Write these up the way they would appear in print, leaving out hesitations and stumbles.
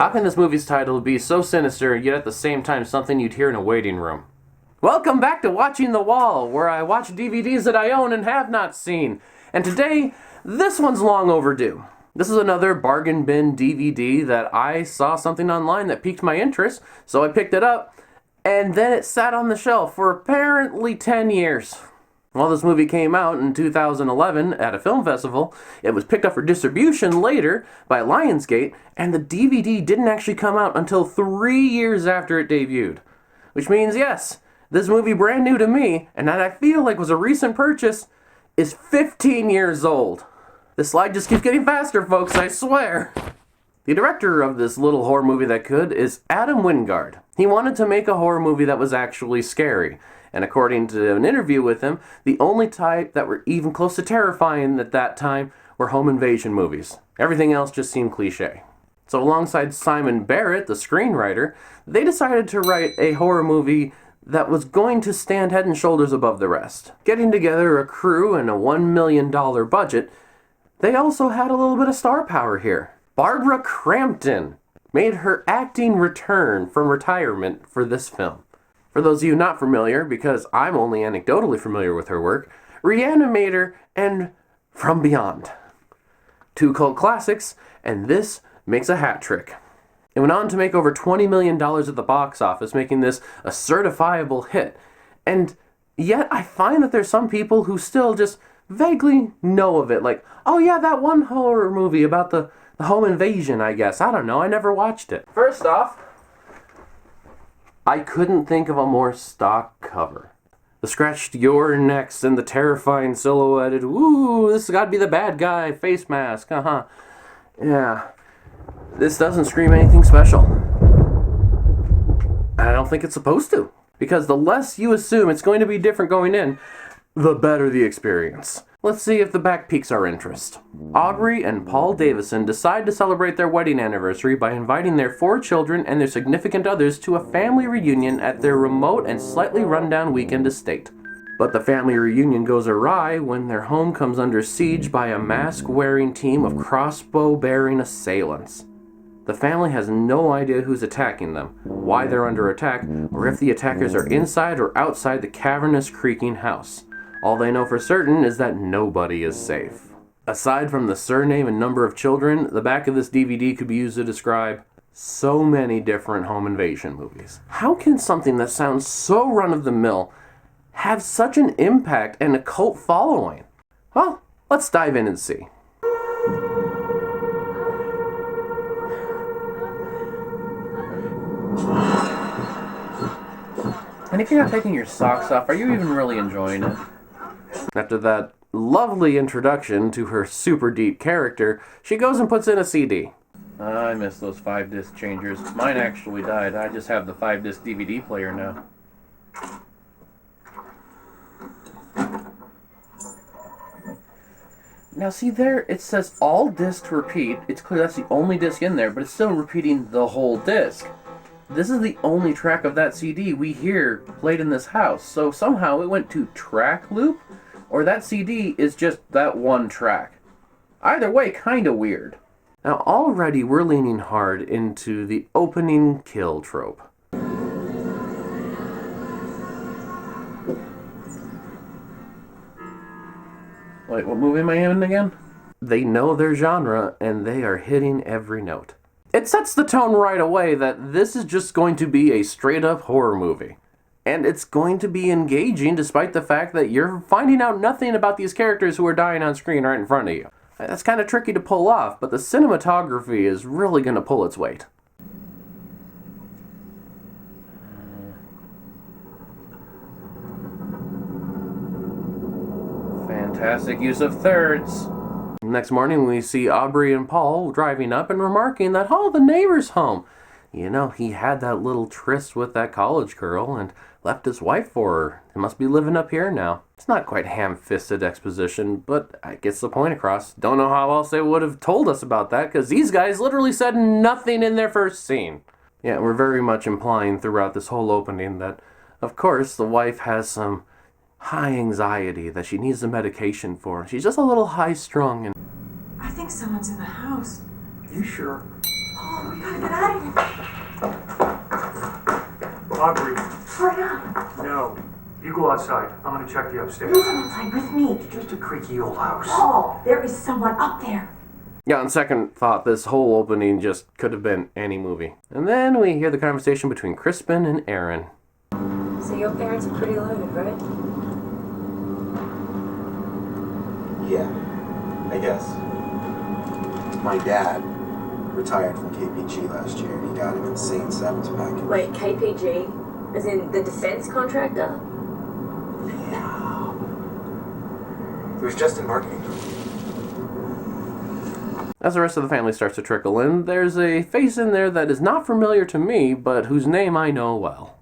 How can this movie's title be so sinister, yet at the same time something you'd hear in a waiting room? Welcome back to Watching the Wall, where I watch DVDs that I own and have not seen. And today, this one's long overdue. This is another bargain bin DVD that I saw something online that piqued my interest, so I picked it up, and then it sat on the shelf for apparently 10 years. Well, this movie came out in 2011 at a film festival. It was picked up for distribution later by Lionsgate, and the DVD didn't actually come out until 3 years after it debuted. Which means, yes, this movie, brand new to me, and that I feel like was a recent purchase, is 15 years old. This slide just keeps getting faster, folks, I swear. The director of this little horror movie that could is Adam Wingard. He wanted to make a horror movie that was actually scary. And according to an interview with him, the only type that were even close to terrifying at that time were home invasion movies. Everything else just seemed cliche. So alongside Simon Barrett, the screenwriter, they decided to write a horror movie that was going to stand head and shoulders above the rest. Getting together a crew and a $1 million budget, they also had a little bit of star power here. Barbara Crampton made her acting return from retirement for this film. For those of you not familiar, because I'm only anecdotally familiar with her work, Reanimator and From Beyond. Two cult classics, and this makes a hat trick. It went on to make over $20 million at the box office, making this a certifiable hit. And yet I find that there's some people who still just vaguely know of it. Like, oh yeah, that one horror movie about the home invasion, I guess. I don't know, I never watched it. First off, I couldn't think of a more stock cover. The scratched your necks and the terrifying silhouetted, ooh, this has got to be the bad guy face mask, Yeah, this doesn't scream anything special. I don't think it's supposed to. Because the less you assume it's going to be different going in, the better the experience. Let's see if the back piques our interest. Aubrey and Paul Davison decide to celebrate their wedding anniversary by inviting their 4 children and their significant others to a family reunion at their remote and slightly rundown weekend estate. But the family reunion goes awry when their home comes under siege by a mask-wearing team of crossbow-bearing assailants. The family has no idea who's attacking them, why they're under attack, or if the attackers are inside or outside the cavernous, creaking house. All they know for certain is that nobody is safe. Aside from the surname and number of children, the back of this DVD could be used to describe so many different home invasion movies. How can something that sounds so run-of-the-mill have such an impact and a cult following? Well, let's dive in and see. And if you're not taking your socks off, are you even really enjoying it? After that lovely introduction to her super deep character, she goes and puts in a CD. I miss those 5-disc changers. Mine actually died. I just have the 5-disc DVD player now. Now see there, it says all discs repeat. It's clear that's the only disc in there, but it's still repeating the whole disc. This is the only track of that CD we hear played in this house, so somehow it went to track loop, or that CD is just that one track. Either way, kinda weird. Now already we're leaning hard into the opening kill trope. Wait, what movie am I in again? They know their genre, and they are hitting every note. It sets the tone right away that this is just going to be a straight-up horror movie. And it's going to be engaging despite the fact that you're finding out nothing about these characters who are dying on screen right in front of you. That's kind of tricky to pull off, but the cinematography is really going to pull its weight. Fantastic use of thirds. Next morning we see Aubrey and Paul driving up and remarking that, oh, the neighbor's home. You know, he had that little tryst with that college girl and left his wife for her. He must be living up here now. It's not quite ham-fisted exposition, but it gets the point across. Don't know how else they would have told us about that, because these guys literally said nothing in their first scene. Yeah, we're very much implying throughout this whole opening that, of course, the wife has some high anxiety that she needs the medication for. She's just a little high-strung and... I think someone's in the house. You sure? Paul, Aubrey. Hurry up. No. You go outside. I'm gonna check the upstairs. You come inside with me. It's just a creaky old house. Oh, there is someone up there. Yeah, on second thought, this whole opening just could have been any movie. And then we hear the conversation between Crispin and Aaron. So your parents are pretty loaded, right? Yeah, I guess. My dad retired from KPG last year and he got an insane severance package. Wait, KPG? As in the defense contractor? Yeah. It was just in marketing. As the rest of the family starts to trickle in, there's a face in there that is not familiar to me, but whose name I know well.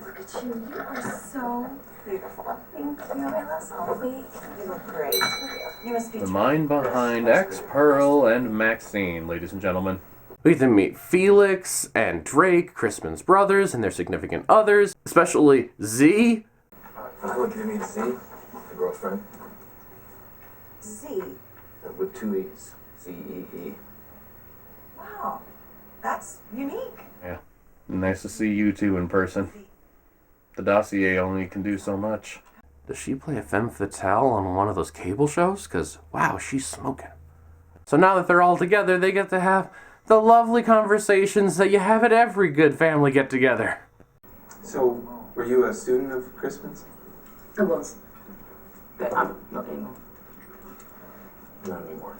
Look at you. You are so beautiful. Thank you. I love Sophie. You look great. You must be The mind behind X, Pearl, and Maxine, ladies and gentlemen. We then meet Felix and Drake, Crispin's brothers, and their significant others, especially Z. Looking to meet Z, my girlfriend, Z. with 2 E's. Z-E-E. Wow. That's unique. Yeah, nice to see you two in person. The dossier only can do so much. Does she play a femme fatale on one of those cable shows? Because, wow, she's smoking. So now that they're all together, they get to have the lovely conversations that you have at every good family get-together. So, were you a student of Crispin's? I was. But I'm not anymore. Not anymore.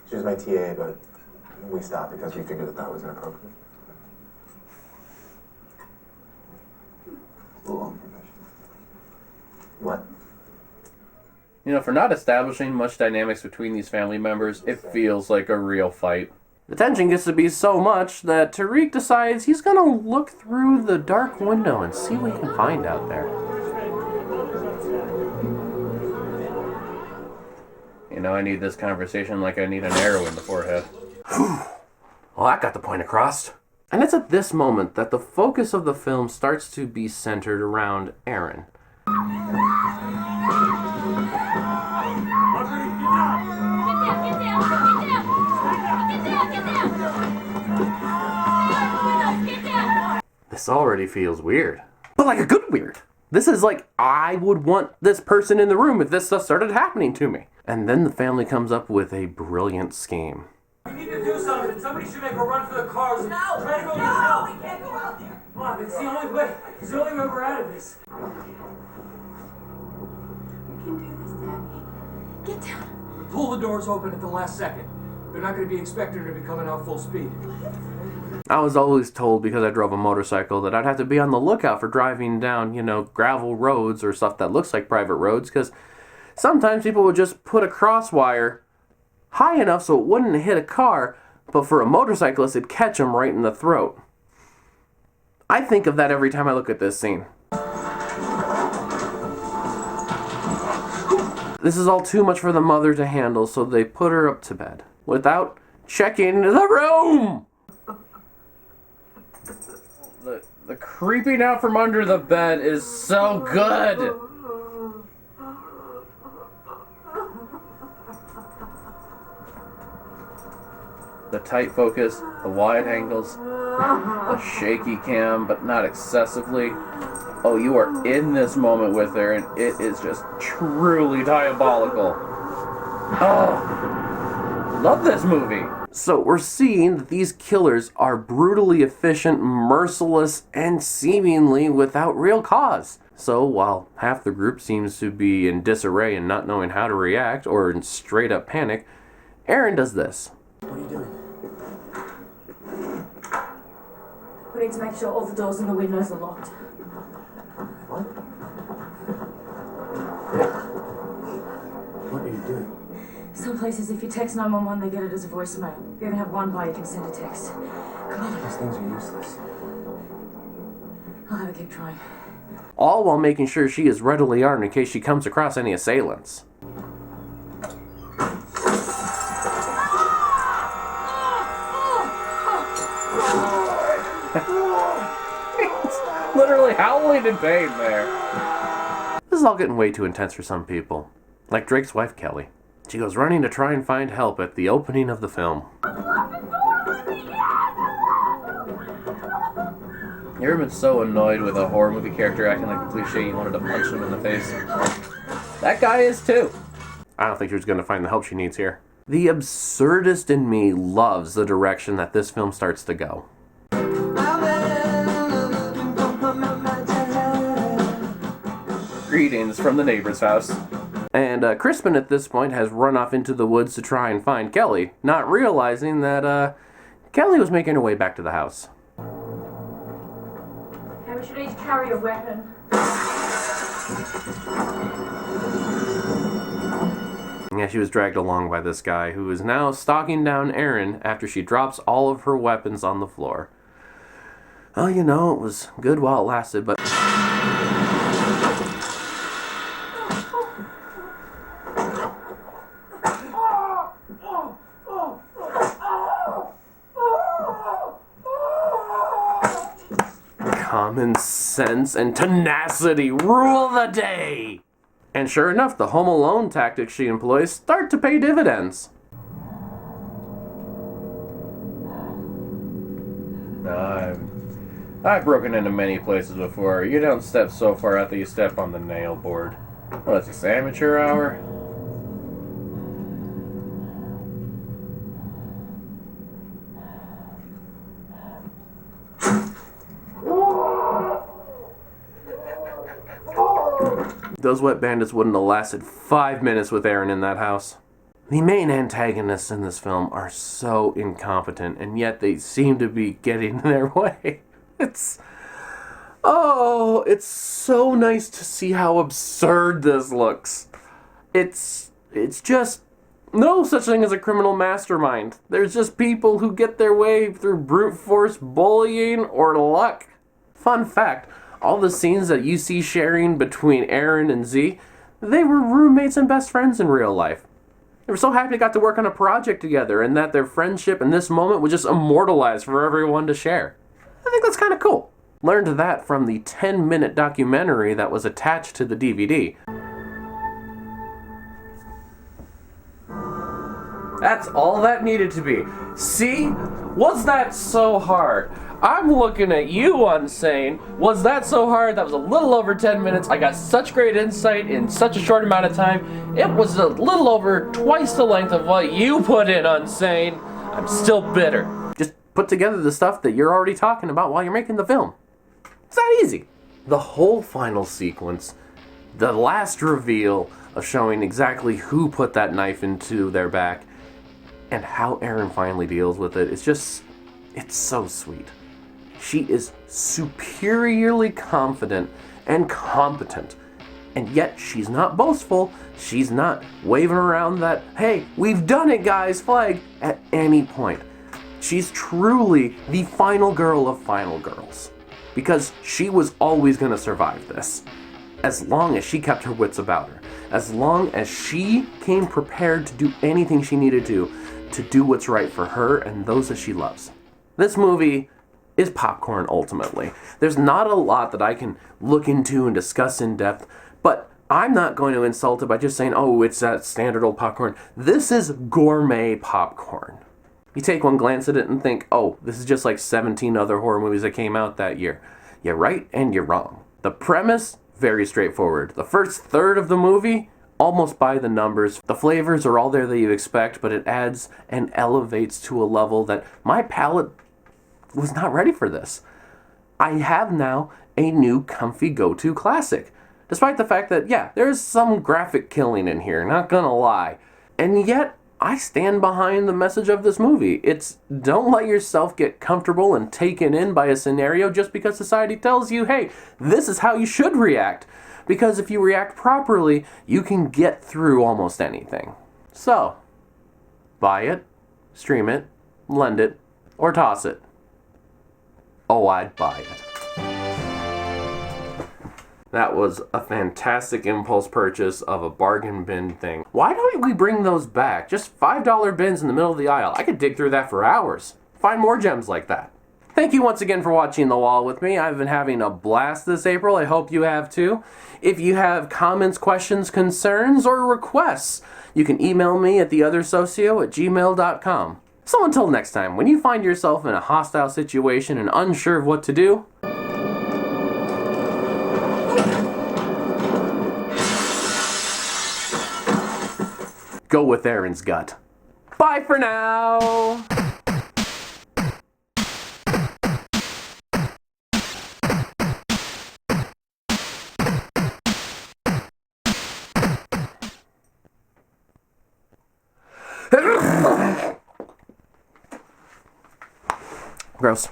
She was my TA, but we stopped because we figured that was inappropriate. A little unprofessional. What? You know, for not establishing much dynamics between these family members, it feels like a real fight. The tension gets to be so much that Tariq decides he's gonna look through the dark window and see what he can find out there. You know, I need this conversation like I need an arrow in the forehead. Well, that got the point across. And it's at this moment that the focus of the film starts to be centered around Aaron. This already feels weird. But like a good weird. This is like, I would want this person in the room if this stuff started happening to me. And then the family comes up with a brilliant scheme. We need to do something. Somebody should make a run for the cars. No, Try to go get no, help. we can't go out there. Come on, it's the only way. It's the only way we're out of this. We can do this, Daddy. Get down. Pull the doors open at the last second. They're not going to be expecting her to be coming out full speed. I was always told, because I drove a motorcycle, that I'd have to be on the lookout for driving down, gravel roads or stuff that looks like private roads, because sometimes people would just put a crosswire high enough so it wouldn't hit a car, but for a motorcyclist, it'd catch him right in the throat. I think of that every time I look at this scene. This is all too much for the mother to handle, so they put her up to bed without checking the room. The creeping out from under the bed is so good. The tight focus, the wide angles, the shaky cam, but not excessively. Oh, you are in this moment with her, and it is just truly diabolical. Oh, love this movie. So we're seeing that these killers are brutally efficient, merciless, and seemingly without real cause. So while half the group seems to be in disarray and not knowing how to react, or in straight up panic, Aaron does this. What are you doing? We need to make sure all the doors and the windows are locked. What? What are you doing? Some places, if you text 911, they get it as a voicemail. If you even have one bar, you can send a text. Come on. These things are useless. I'll have to keep trying. All while making sure she is readily armed in case she comes across any assailants. He's literally howling in pain there. This is all getting way too intense for some people. Like Drake's wife, Kelly. She goes running to try and find help at the opening of the film. Lock the door! You ever been so annoyed with a horror movie character acting like a cliche you wanted to punch him in the face? That guy is too. I don't think she was going to find the help she needs here. The absurdist in me loves the direction that this film starts to go. Greetings from the neighbor's house. And Crispin at this point has run off into the woods to try and find Kelly, not realizing that Kelly was making her way back to the house. Okay, we should each carry a weapon. Yeah, she was dragged along by this guy who is now stalking down Erin after she drops all of her weapons on the floor. Well, you know, it was good while it lasted, but... Common sense and tenacity rule the day! And sure enough, the Home Alone tactics she employs start to pay dividends. I've broken into many places before. You don't step so far out that you step on the nail board. What's this, amateur hour? Those wet bandits wouldn't have lasted 5 minutes with Erin in that house. The main antagonists in this film are so incompetent, and yet they seem to be getting their way. It's so nice to see how absurd this looks. It's just no such thing as a criminal mastermind. There's just people who get their way through brute force bullying or luck. Fun fact, all the scenes that you see sharing between Erin and Z, they were roommates and best friends in real life. They were so happy they got to work on a project together and that their friendship in this moment was just immortalized for everyone to share. I think that's kind of cool. Learned that from the 10-minute documentary that was attached to the DVD. That's all that needed to be. See? Was that so hard? I'm looking at you, Unsane. Was that so hard? That was a little over 10 minutes. I got such great insight in such a short amount of time. It was a little over twice the length of what you put in, Unsane. I'm still bitter. Just put together the stuff that you're already talking about while you're making the film. It's that easy. The whole final sequence, the last reveal of showing exactly who put that knife into their back, and how Erin finally deals with it, it's so sweet. She is superiorly confident and competent, and yet she's not boastful. She's not waving around that, hey, we've done it guys, flag at any point. She's truly the final girl of final girls, because she was always going to survive this. As long as she kept her wits about her, as long as she came prepared to do anything she needed to do what's right for her and those that she loves. This movie is popcorn ultimately. There's not a lot that I can look into and discuss in depth, but I'm not going to insult it by just saying, oh, it's that standard old popcorn. This is gourmet popcorn. You take one glance at it and think, oh, this is just like 17 other horror movies that came out that year. You're right and you're wrong. The premise, very straightforward. The first third of the movie, almost by the numbers. The flavors are all there that you expect, but it adds and elevates to a level that my palate was not ready for this. I have now a new comfy go-to classic. Despite the fact that, yeah, there's some graphic killing in here, not gonna lie. And yet, I stand behind the message of this movie. It's don't let yourself get comfortable and taken in by a scenario just because society tells you, hey, this is how you should react. Because if you react properly, you can get through almost anything. So, buy it, stream it, lend it, or toss it. Oh, I'd buy it. That was a fantastic impulse purchase of a bargain bin thing. Why don't we bring those back? Just $5 bins in the middle of the aisle. I could dig through that for hours. Find more gems like that. Thank you once again for watching The Wall with me. I've been having a blast this April. I hope you have too. If you have comments, questions, concerns, or requests, you can email me at theothersocio@gmail.com. So until next time, when you find yourself in a hostile situation and unsure of what to do, go with Aaron's gut. Bye for now! Gross.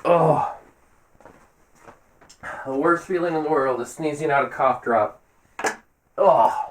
Oh. The worst feeling in the world is sneezing out a cough drop. Oh.